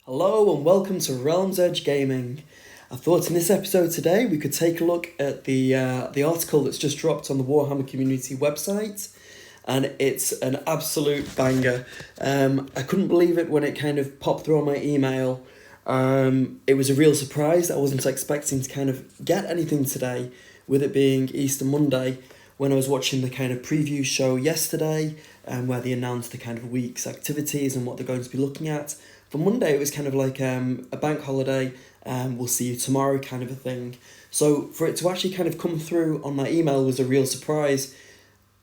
Hello and welcome to Realms Edge Gaming. I thought in this episode today we could take a look at the article that's just dropped on the Warhammer community website, and it's an absolute banger. I couldn't believe it when it kind of popped through on my email. It was a real surprise. I wasn't expecting to kind of get anything today, with it being Easter Monday. When I was watching the kind of preview show yesterday, where they announced the kind of week's activities and what they're going to be looking at. For Monday, it was kind of like a bank holiday, we'll see you tomorrow kind of a thing. So for it to actually kind of come through on my email was a real surprise.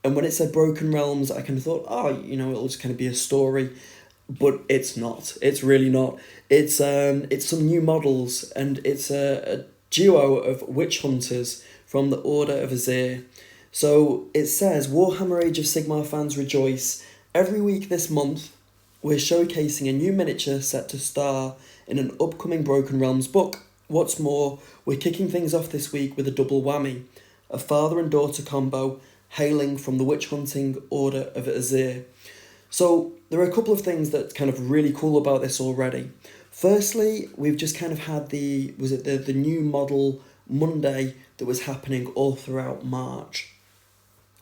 And when it said Broken Realms, I kind of thought, it'll just kind of be a story. But it's not. It's really not. It's some new models, and it's a duo of witch hunters from the Order of Azyr. So it says, Warhammer Age of Sigmar fans rejoice. Every week this month, we're showcasing a new miniature set to star in an upcoming Broken Realms book. What's more, we're kicking things off this week with a double whammy, a father and daughter combo hailing from the witch hunting Order of Azyr. So there are a couple of things that kind of really cool about this already. Firstly, we've just kind of had the new model Monday that was happening all throughout March,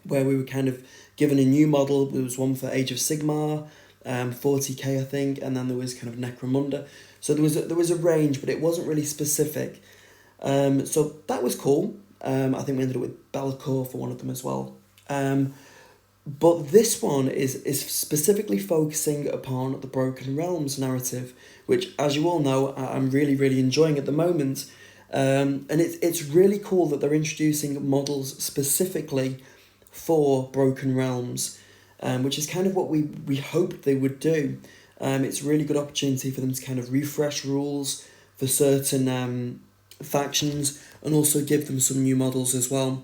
where we were kind of given a new model. There was one for Age of Sigmar, 40k I think, and then there was kind of Necromunda. So there was a range, but it wasn't really specific. So that was cool. I think we ended up with Bellicor for one of them as well. But this one is specifically focusing upon the Broken Realms narrative, which, as you all know, I'm really, really enjoying at the moment. And it's really cool that they're introducing models specifically for Broken Realms, which is kind of what we hoped they would do. It's a really good opportunity for them to kind of refresh rules for certain factions, and also give them some new models as well.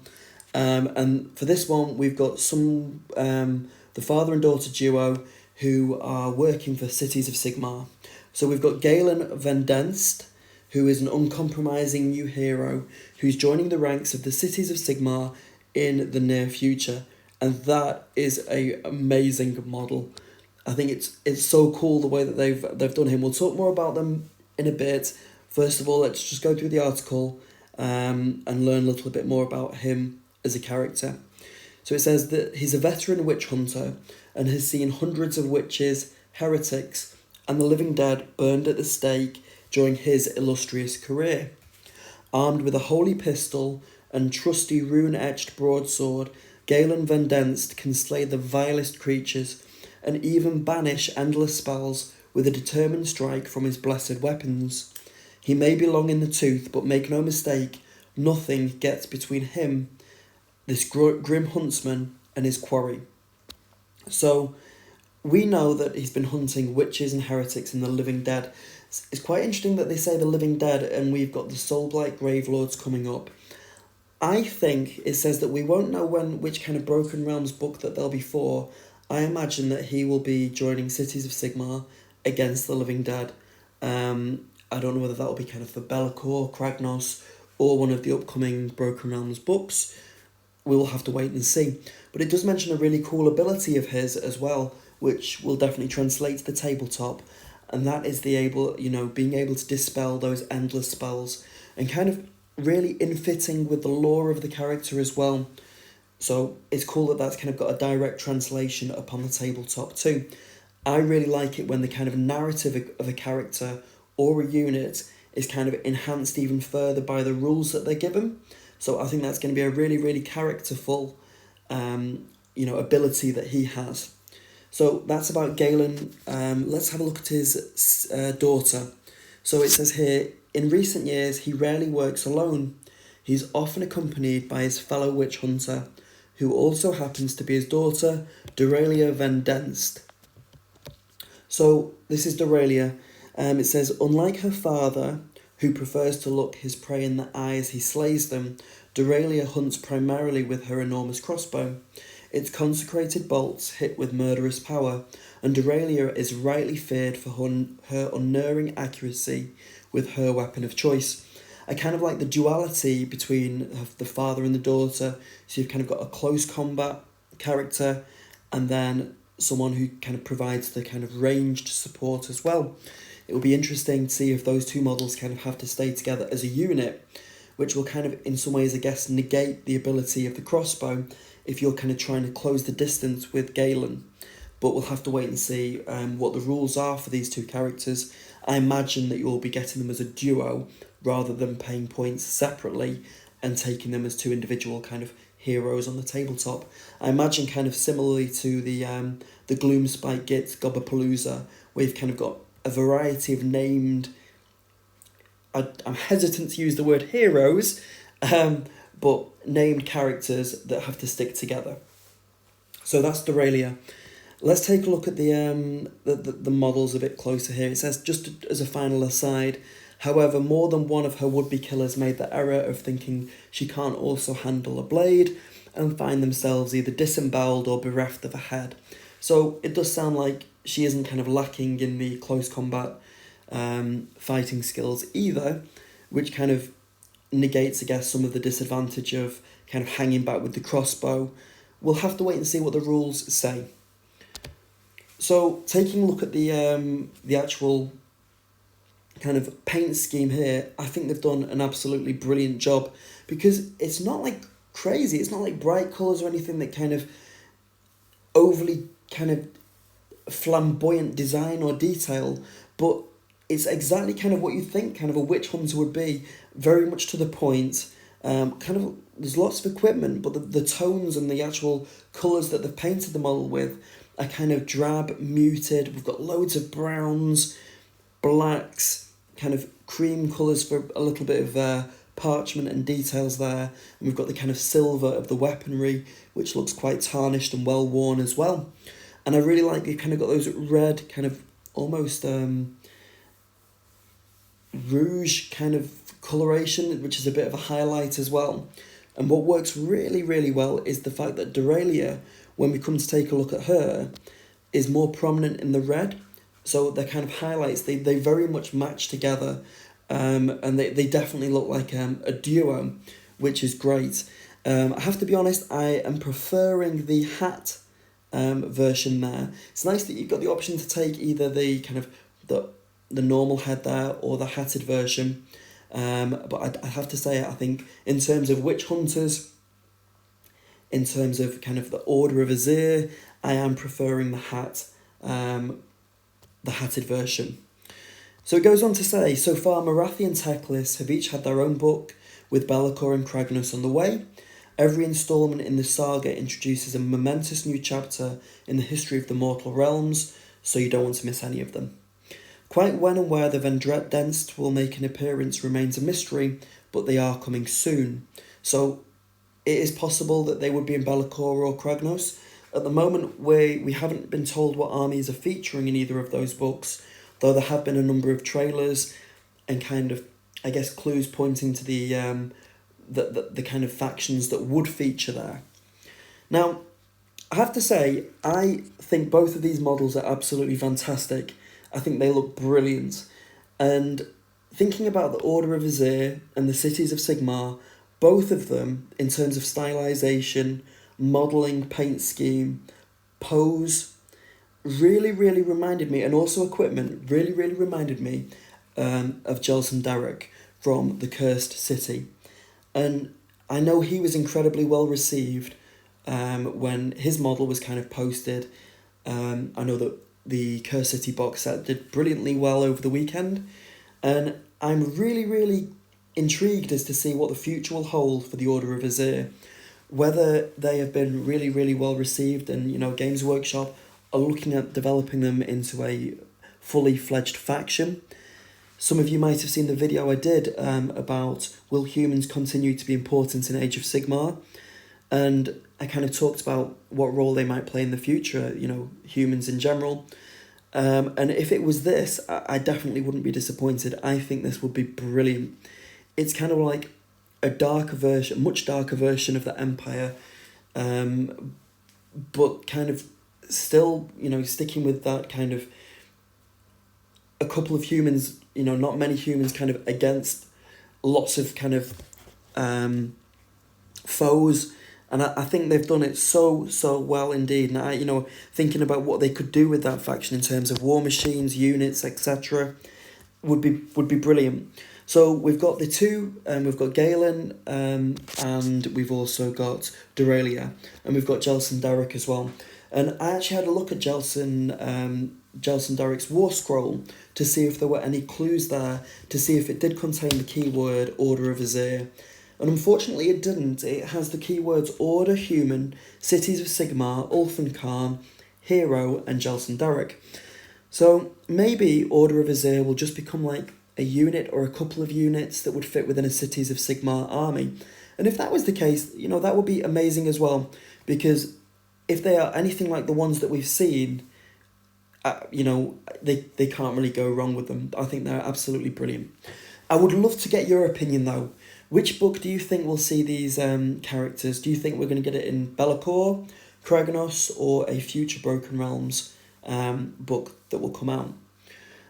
And for this one, we've got the father and daughter duo who are working for Cities of Sigmar. So we've got Galen Vendenst, who is an uncompromising new hero who's joining the ranks of the Cities of Sigmar in the near future. And that is a amazing model. I think it's so cool the way that they've done him. We'll talk more about them in a bit. First of all, let's just go through the article and learn a little bit more about him as a character. So it says that he's a veteran witch hunter and has seen hundreds of witches, heretics, and the living dead burned at the stake during his illustrious career. Armed with a holy pistol and trusty rune-etched broadsword, Galen Vendenst can slay the vilest creatures and even banish endless spells with a determined strike from his blessed weapons. He may be long in the tooth, but make no mistake, nothing gets between him, this grim huntsman, and his quarry. So we know that he's been hunting witches and heretics and the living dead. It's quite interesting that they say the living dead, and we've got the Soulblight Gravelords coming up. I think it says that we won't know which kind of Broken Realms book that they'll be for. I imagine that he will be joining Cities of Sigmar against the living dead. I don't know whether that will be kind of for Bellicor, Kragnos, or one of the upcoming Broken Realms books. We will have to wait and see. But it does mention a really cool ability of his as well, which will definitely translate to the tabletop. And that is being able to dispel those endless spells, and kind of really in fitting with the lore of the character as well. So it's cool that that's kind of got a direct translation upon the tabletop too. I really like it when the kind of narrative of a character or a unit is kind of enhanced even further by the rules that they're given. So I think that's going to be a really, really characterful ability that he has. So that's about Galen. Let's have a look at his daughter. So it says here, in recent years, he rarely works alone. He's often accompanied by his fellow witch hunter, who also happens to be his daughter, Dorelia Vendenst. So this is Dorelia. It says, unlike her father, who prefers to look his prey in the eye as he slays them, Dorelia hunts primarily with her enormous crossbow. Its consecrated bolts hit with murderous power, and Dorelia is rightly feared for her unerring accuracy with her weapon of choice. I kind of like the duality between the father and the daughter. So you've kind of got a close combat character, and then someone who kind of provides the kind of ranged support as well. it will be interesting to see if those two models kind of have to stay together as a unit, which will kind of, in some ways, I guess, negate the ability of the crossbow if you're kind of trying to close the distance with Galen. But we'll have to wait and see what the rules are for these two characters. I imagine that you'll be getting them as a duo rather than paying points separately and taking them as two individual kind of heroes on the tabletop. I imagine kind of similarly to the Gloomspite Git Gobapalooza, where you've kind of got a variety of named, I'm hesitant to use the word heroes, but named characters that have to stick together. So that's Doralia. Let's take a look at the models a bit closer here. It says, just as a final aside, however, more than one of her would-be killers made the error of thinking she can't also handle a blade and find themselves either disemboweled or bereft of a head. So it does sound like she isn't kind of lacking in the close combat fighting skills either, which kind of negates, I guess, some of the disadvantage of kind of hanging back with the crossbow. We'll have to wait and see what the rules say. So taking a look at the actual kind of paint scheme here, I think they've done an absolutely brilliant job, because it's not like crazy, it's not like bright colours or anything that kind of overly kind of flamboyant design or detail, but it's exactly kind of what you think kind of a witch hunter would be, very much to the point. Kind of, there's lots of equipment, but the tones and the actual colours that they've painted the model with are kind of drab, muted. We've got loads of browns, blacks, kind of cream colours for a little bit of parchment and details there. And we've got the kind of silver of the weaponry, which looks quite tarnished and well worn as well. And I really like you kind of got those red kind of almost rouge kind of coloration, which is a bit of a highlight as well. And what works really, really well is the fact that Doralia, when we come to take a look at her, is more prominent in the red. So they're kind of highlights, they very much match together, and they definitely look like a duo, which is great. I have to be honest, I am preferring the hat version there. It's nice that you've got the option to take either the kind of the normal head there or the hatted version. But I have to say, I think in terms of witch hunters, in terms of kind of the Order of Azyr, I am preferring the hat, the hatted version. So it goes on to say, so far Marathi and Teclis have each had their own book, with Be'lakor and Kragnos on the way. Every instalment in the saga introduces a momentous new chapter in the history of the mortal realms, so you don't want to miss any of them. Quite when and where the Vendredenst will make an appearance remains a mystery, but they are coming soon. So it is possible that they would be in Be'lakor or Kragnos. At the moment, we haven't been told what armies are featuring in either of those books, though there have been a number of trailers and kind of, I guess, clues pointing to the kind of factions that would feature there. Now, I have to say, I think both of these models are absolutely fantastic. I think they look brilliant. And thinking about the Order of Azyr and the Cities of Sigmar, both of them, in terms of stylization, modelling, paint scheme, pose, really, really reminded me, and also equipment, really, really reminded me of Jelson Derek from The Cursed City. And I know he was incredibly well received when his model was kind of posted. I know that the Cursed City box set did brilliantly well over the weekend, and I'm really, really intrigued as to see what the future will hold for the Order of Azyr. Whether they have been really, really well received, and Games Workshop are looking at developing them into a fully fledged faction. Some of you might have seen the video I did about will humans continue to be important in Age of Sigmar, and I kind of talked about what role they might play in the future, humans in general. And if it was this, I definitely wouldn't be disappointed. I think this would be brilliant. It's kind of like a darker version, much darker version of the Empire, but kind of still, sticking with that kind of a couple of humans, not many humans kind of against lots of kind of foes. And I think they've done it so well indeed. And thinking about what they could do with that faction in terms of war machines, units, etc. would be brilliant. So we've got the two, we've got Galen, and we've also got Dorelia, and we've got Jelson Derek as well. And I actually had a look at Jelson Derek's War Scroll to see if there were any clues there, to see if it did contain the keyword Order of Azyr. And unfortunately it didn't. It has the keywords Order, Human, Cities of Sigmar, Ulfin Khan, Hero, and Jelson Derek. So maybe Order of Azyr will just become like a unit or a couple of units that would fit within a Cities of Sigmar army. And if that was the case, that would be amazing as well, because if they are anything like the ones that we've seen, they can't really go wrong with them. I think they're absolutely brilliant. I would love to get your opinion though. Which book do you think will see these characters? Do you think we're going to get it in Be'lakor, Kreganos, or a future Broken Realms book that will come out?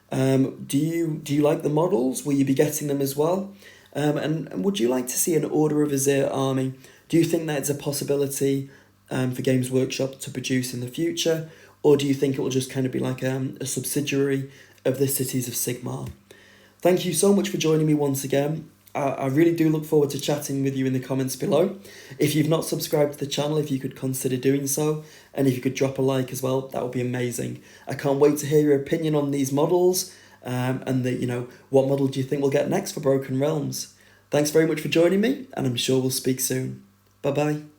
Do you like the models? Will you be getting them as well? And would you like to see an Order of Azyr army? Do you think that's a possibility for Games Workshop to produce in the future? Or do you think it will just kind of be like a subsidiary of the Cities of Sigmar? Thank you so much for joining me once again. I really do look forward to chatting with you in the comments below. If you've not subscribed to the channel, if you could consider doing so, and if you could drop a like as well, that would be amazing. I can't wait to hear your opinion on these models, and what model do you think we'll get next for Broken Realms? Thanks very much for joining me, and I'm sure we'll speak soon. Bye bye.